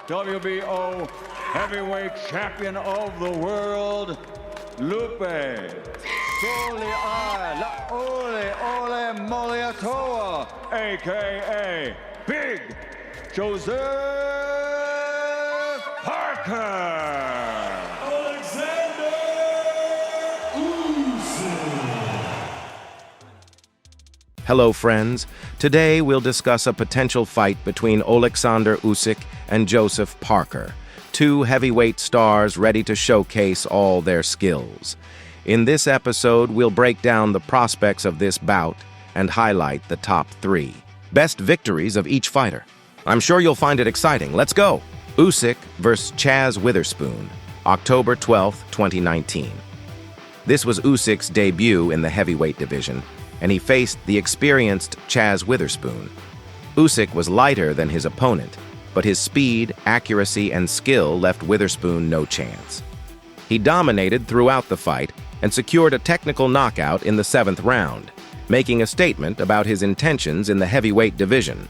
WBO heavyweight champion of the world, Lupe Ole Moliatoa, a.k.a. Big Joseph Parker. Oleksandr Usyk. Hello friends, today we'll discuss a potential fight between Oleksandr Usyk and Joseph Parker, two heavyweight stars ready to showcase all their skills. In this episode, we'll break down the prospects of this bout and highlight the top three best victories of each fighter. I'm sure you'll find it exciting. Let's go! Usyk vs. Chaz Witherspoon, October 12, 2019. This was Usyk's debut in the heavyweight division, and he faced the experienced Chaz Witherspoon. Usyk was lighter than his opponent, but his speed, accuracy, and skill left Witherspoon no chance. He dominated throughout the fight and secured a technical knockout in the 7th round, making a statement about his intentions in the heavyweight division.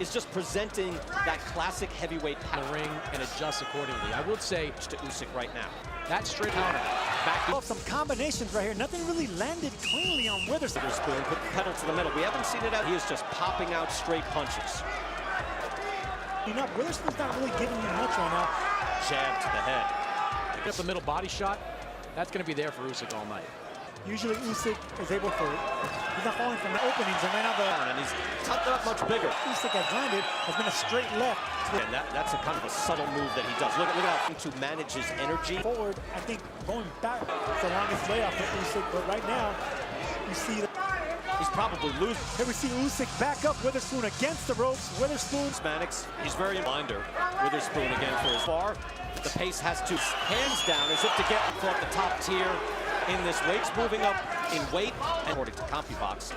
Is just presenting that classic heavyweight power. The ring and adjust accordingly. I would say To Usyk right now. that straight counter. Back Oh, some combinations right here. Nothing really landed cleanly on Witherspoon. Witherspoon put the pedal to the metal. We haven't seen it out. He is just popping out straight punches. Witherspoon's not really giving you much right now. Jab to the head. up the middle body shot. That's going to be there for Usyk all night. Usually Usyk is able to, he's not falling from the openings, and right now And he's tucked it up much bigger. Usyk has landed has been a straight left. And that's a kind of a subtle move that he does. Look at how to manage his energy. Forward, I think going back is the longest layoff for Usyk, but right now, you see that He's probably losing. here we see Usyk back up, Witherspoon against the ropes. Witherspoon. Mannix, he's very blinder. Witherspoon again for his far. But the pace has to hands down as if to get off the top tier in this weight. He's moving up in weight, and according to CompuBox,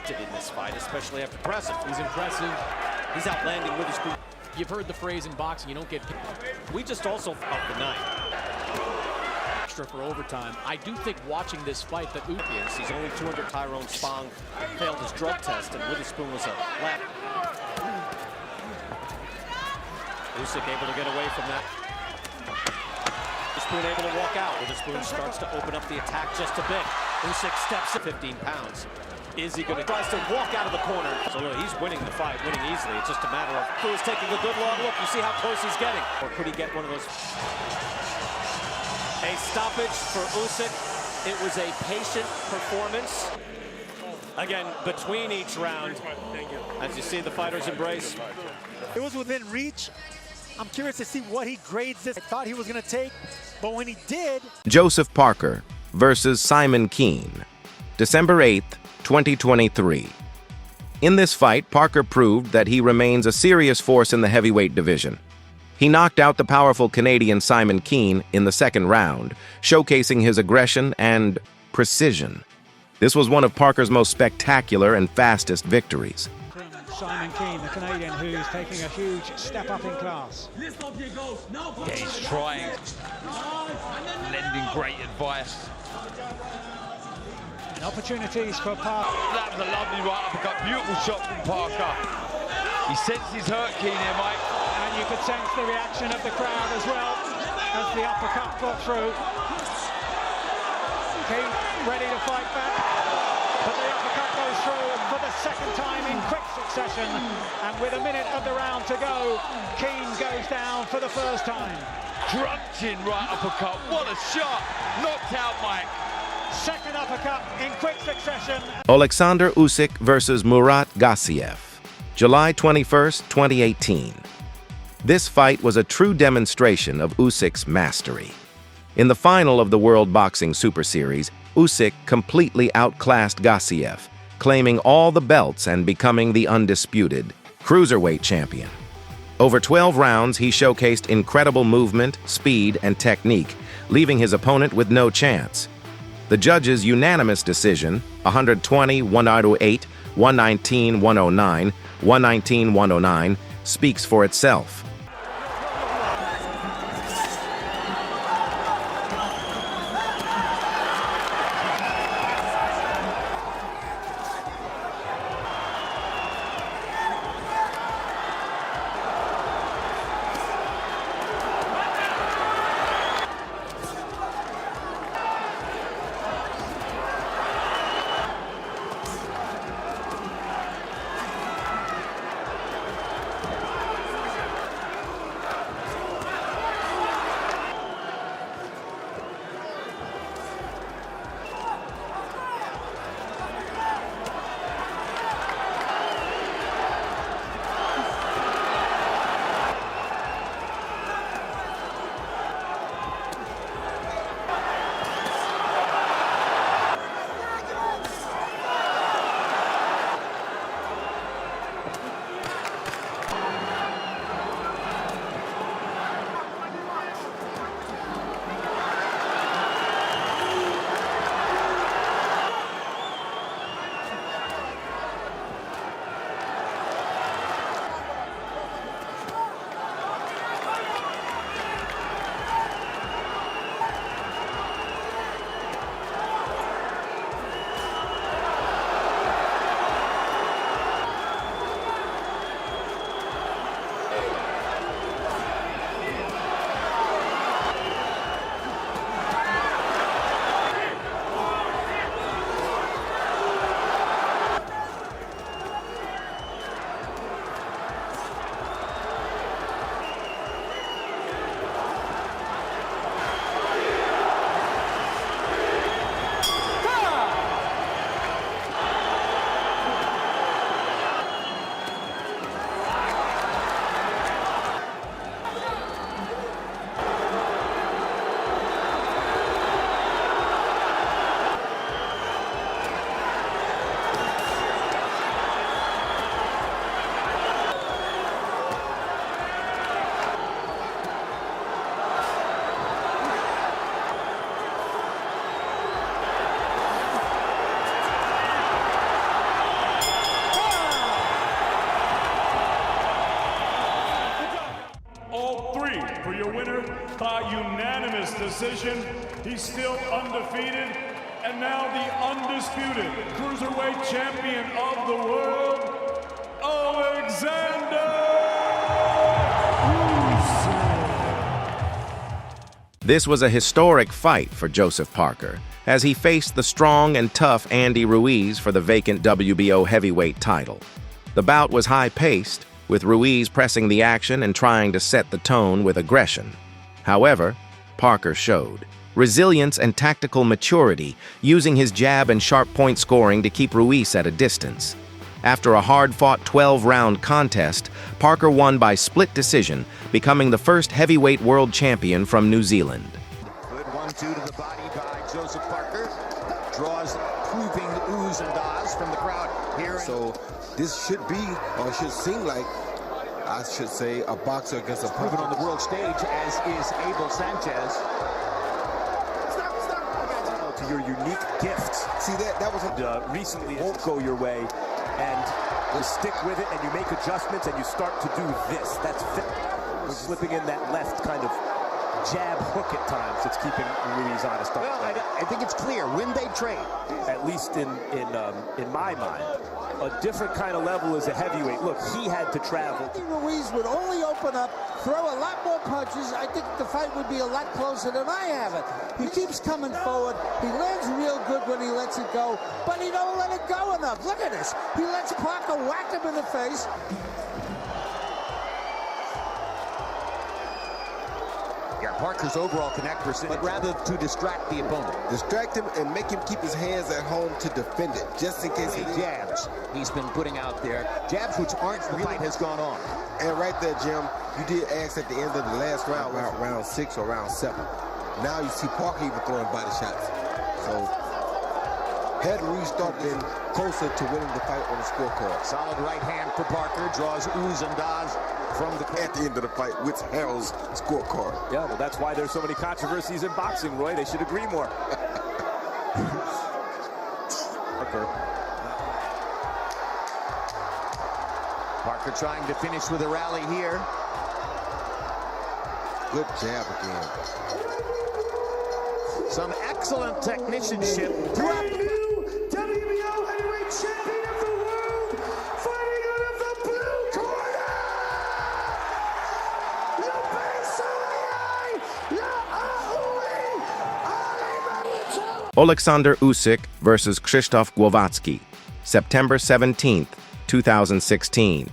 did in this fight, especially after pressing. He's impressive. He's outlanding Witherspoon. You've heard the phrase in boxing, you don't get We just also up the night. extra for overtime. I do think watching this fight that Yes, he's only 200. Tyrone Spong failed his drug test, and Witherspoon was a left. Usyk able to get away from that. Witherspoon able to walk out. Witherspoon starts to open up the attack just a bit. Usyk steps at 15 pounds. Is he going to tries to walk out of the corner? So look, he's winning the fight, winning easily. It's just a matter of who's taking a good long look. You see how close he's getting. Or could he get one of those? A stoppage for Usyk. It was a patient performance. Again, between each round, as you see the fighters embrace. It was within reach. I'm curious to see what he grades this. I thought he was going to take, but when he did. Joseph Parker versus Simon Keane, December 8th, 2023. In this fight, Parker proved that he remains a serious force in the heavyweight division. He knocked out the powerful Canadian Simon Keane in the 2nd round, showcasing his aggression and precision. This was one of Parker's most spectacular and fastest victories. Simon Keane, the Canadian, who's taking a huge step up in class. Yeah, he's trying, lending great advice. And opportunities for Parker. That was a lovely right uppercut, beautiful shot from Parker. He senses hurt Keane here, Mike. And you could sense the reaction of the crowd as well as the uppercut got through. Keane ready to fight back, but the uppercut goes through for the 2nd time in quick succession. And with a minute of the round to go, Keane goes down for the 1st time. Crunching right uppercut, what a shot! Knocked out, Mike. 2nd uppercut in quick succession. Oleksandr Usyk versus Murat Gassiev, July 21st, 2018. This fight was a true demonstration of Usyk's mastery. In the final of the World Boxing Super Series, Usyk completely outclassed Gassiev, claiming all the belts and becoming the undisputed cruiserweight champion. Over 12 rounds, he showcased incredible movement, speed, and technique, leaving his opponent with no chance. The judges' unanimous decision, 120-108, 119-109, 119-109, speaks for itself. 3 for your winner by unanimous decision. He's still undefeated, and now the undisputed cruiserweight champion of the world, Oleksandr Usyk. This was a historic fight for Joseph Parker, as he faced the strong and tough Andy Ruiz for the vacant WBO heavyweight title. The bout was high-paced, with Ruiz pressing the action and trying to set the tone with aggression. However, Parker showed resilience and tactical maturity, using his jab and sharp point scoring to keep Ruiz at a distance. After a hard-fought 12-round contest, Parker won by split decision, becoming the first heavyweight world champion from New Zealand. Good 1-2 to the body by Joseph Parker. Draws proving oohs and ahs from the crowd here. So this should be, or should seem like, I should say, a boxer against a proven on the world stage, as is Abel Sanchez. To your unique gifts. See, that was recently won't go your way, and you stick with it, and you make adjustments, and you start to do this. That's fit. We're slipping in that left kind of jab hook at times. It's keeping Ruiz honest. Well, I think it's clear when they trade, at least in my mind, a different kind of level as a heavyweight. Look, he had to travel. Ruiz would only open up, throw a lot more punches. I think the fight would be a lot closer than I have it. He keeps coming forward. He lands real good when he lets it go, but he don't let it go enough. Look at this. He lets Parker whack him in the face. Yeah, Parker's overall connect percentage, but rather to distract the opponent. Distract him and make him keep his hands at home to defend it, just in case he jabs he's been putting out there. Jabs which aren't really fight has gone on. And right there, Jim, you did ask at the end of the last round, round 6 or round 7. Now you see Parker even throwing body shots. So had Ruiz started been closer to winning the fight on the scorecard. Solid right hand for Parker, draws oohs and ahs from the at the end of the fight, which Harold's scorecard. Yeah, well, that's why there's so many controversies in boxing, Roy. They should agree more. Parker trying to finish with a rally here. Good jab again. Some excellent technicianship. New WBO heavyweight champion of the world, fighting out of the blue corner, Oleksandr Usyk versus Krzysztof Głowacki, September 17, 2016.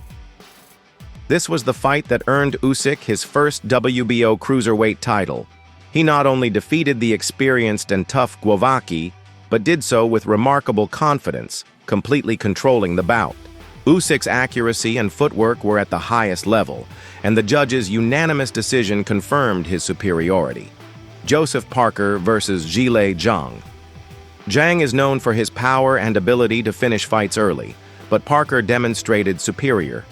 This was the fight that earned Usyk his first WBO cruiserweight title. He not only defeated the experienced and tough Głowacki, but did so with remarkable confidence, completely controlling the bout. Usyk's accuracy and footwork were at the highest level, and the judges' unanimous decision confirmed his superiority. Joseph Parker versus Zhilei Zhang. Zhang is known for his power and ability to finish fights early, but Parker demonstrated superior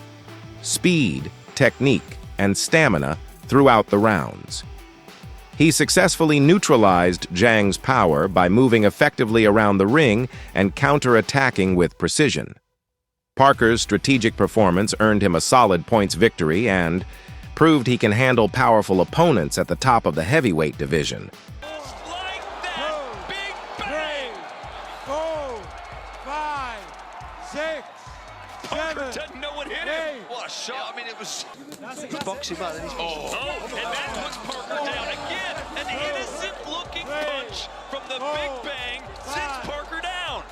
speed, technique, and stamina throughout the rounds. He successfully neutralized Zhang's power by moving effectively around the ring and counter-attacking with precision. Parker's strategic performance earned him a solid points victory and proved he can handle powerful opponents at the top of the heavyweight division. Like that, big bang! 4, 5, 6, 7, doesn't know what hit him. What a shot. I mean, it was Boxing man. and that puts Parker down again. An innocent-looking punch from the big bang sends Parker down.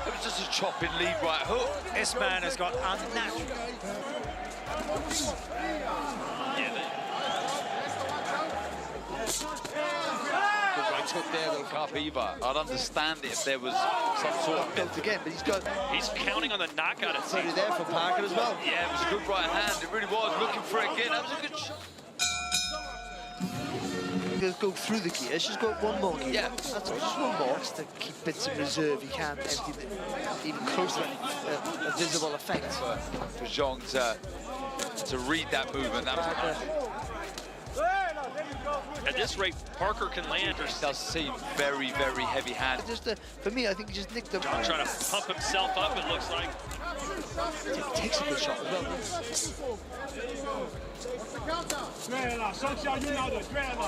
It was just a chopping lead right hook. This man has got unnatural. Right hook there, little Carpiva. I'd understand it if there was some sort of built again, but he's counting on the knockout. It's Probably there for Parker as well. Yeah, it was a good right hand. It really was. Looking for it again. That was a good shot. He'll go through the gears. She's got one more gear. Yeah. That's all. Just one more. Just to keep bits in reserve. You can't empty them even close to a visible effect. For Zhang to read that movement. That was at this rate, Parker can land. It does seem very, very heavy-handed. For me, I think he just nicked them. Trying to pump himself up, it looks like. He takes a good shot as well.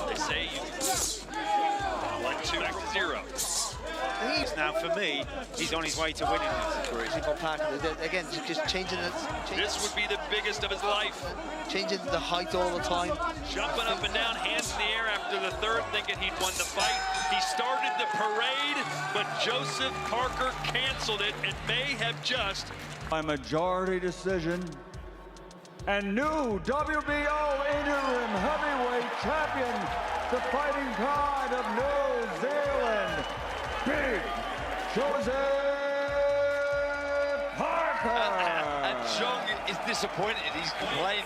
They say you like 2-0. Now, for me, he's on his way to winning this. Again, just changing it. This would be the biggest of his life. Changing the height all the time. Jumping up and down, hands in the air after the third, thinking he'd won the fight. He started the parade, but Joseph Parker canceled it and may have just. By majority decision, and new WBO interim heavyweight champion, the Fighting Pride of New Zealand, Big Joseph Parker. And Jung is disappointed. He's playing.